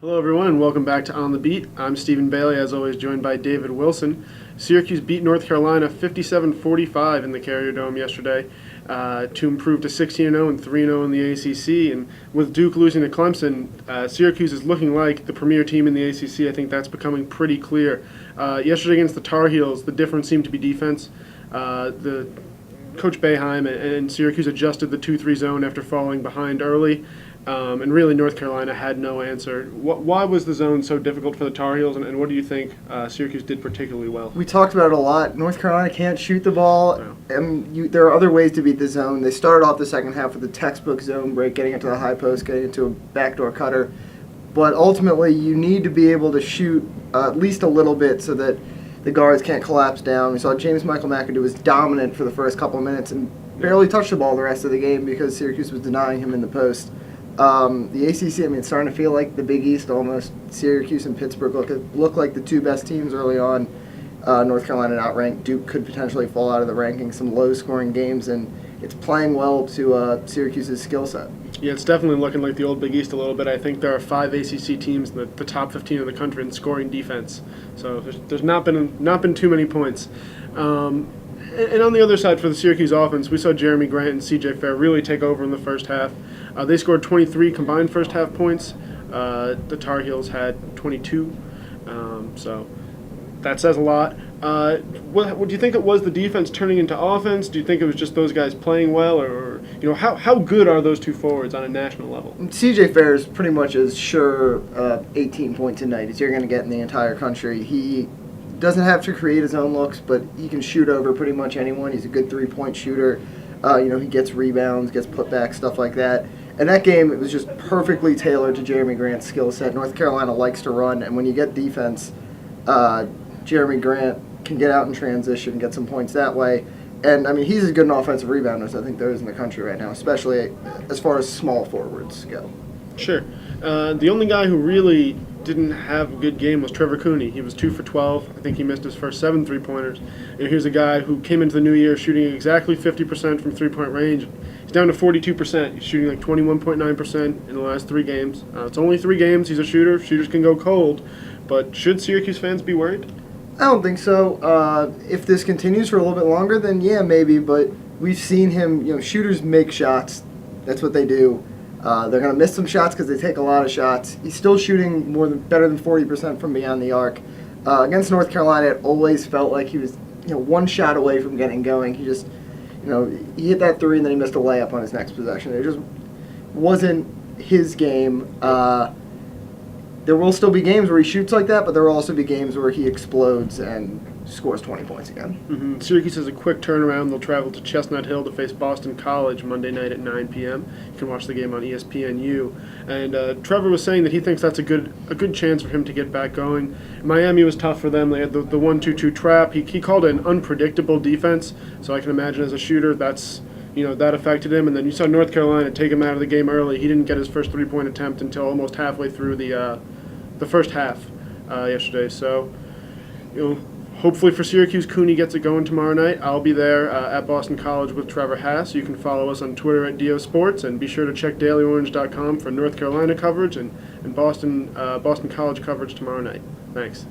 Hello, everyone, and welcome back to On the Beat. I'm Stephen Bailey, as always, joined by David Wilson. Syracuse beat North Carolina 57-45 in the Carrier Dome yesterday to improve to 16-0 and 3-0 in the ACC. And with Duke losing to Clemson, Syracuse is looking like the premier team in the ACC. I think that's becoming pretty clear. Yesterday against the Tar Heels, the difference seemed to be defense. The Coach Boeheim and Syracuse adjusted the 2-3 zone after falling behind early. And really, North Carolina had no answer. Why was the zone so difficult for the Tar Heels, and what do you think Syracuse did particularly well? We talked about it a lot. North Carolina can't shoot the ball, No. and there are other ways to beat the zone. They started off the second half with a textbook zone break, getting into the high post, getting into a backdoor cutter. But ultimately, you need to be able to shoot at least a little bit so that the guards can't collapse down. We saw James Michael McAdoo was dominant for the first couple of minutes and barely touched the ball the rest of the game because Syracuse was denying him in the post. The ACC, it's starting to feel like the Big East almost. Syracuse and Pittsburgh look like the two best teams early on. North Carolina outranked. Duke could potentially fall out of the rankings, some low-scoring games, and it's playing well to Syracuse's skill set. Yeah, it's definitely looking like the old Big East a little bit. I think there are 5 ACC teams in the top 15 of the country in scoring defense. So there's not been too many points. And on the other side, for the Syracuse offense, we saw Jeremy Grant and C.J. Fair really take over in the first half. They scored 23 combined first half points. The Tar Heels had 22. So that says a lot. What do you think it was, the defense turning into offense? Do you think it was just those guys playing well, or how good are those two forwards on a national level? C.J. Fair is pretty much as sure 18 points a night as you're going to get in the entire country. He doesn't have to create his own looks, but he can shoot over pretty much anyone. He's a good three-point shooter. He gets rebounds, gets putbacks, stuff like that. And that game, it was just perfectly tailored to Jeremy Grant's skill set. North Carolina likes to run, and when you get defense, Jeremy Grant can get out in transition, get some points that way. And, he's as good an offensive rebounder as I think there is in the country right now, especially as far as small forwards go. Sure. The only guy who really didn't have a good game was Trevor Cooney. He was 2 for 12. I think he missed his first 7 3-pointers. And here's a guy who came into the new year shooting exactly 50% from three-point range. He's down to 42%. He's shooting like 21.9% in the last 3 games. It's only 3 games. He's a shooter. Shooters can go cold. But should Syracuse fans be worried? I don't think so. If this continues for a little bit longer, then yeah, maybe. But we've seen him, shooters make shots. That's what they do. They're going to miss some shots because they take a lot of shots. He's still shooting better than 40% from beyond the arc. Against North Carolina, it always felt like he was, one shot away from getting going. He just, he hit that 3 and then he missed a layup on his next possession. It just wasn't his game. There will still be games where he shoots like that, but there will also be games where he explodes and scores 20 points again. Mm-hmm. Syracuse has a quick turnaround. They'll travel to Chestnut Hill to face Boston College Monday night at 9 p.m. You can watch the game on ESPNU. And Trevor was saying that he thinks that's a good chance for him to get back going. Miami was tough for them. They had the 1-2-2 trap. He called it an unpredictable defense, so I can imagine as a shooter that's that affected him. And then you saw North Carolina take him out of the game early. He didn't get his first 3-point attempt until almost halfway through the first half yesterday. So, hopefully for Syracuse, Cooney gets it going tomorrow night. I'll be there at Boston College with Trevor Haas. You can follow us on Twitter at DO Sports, and be sure to check DailyOrange.com for North Carolina coverage and Boston College coverage tomorrow night. Thanks.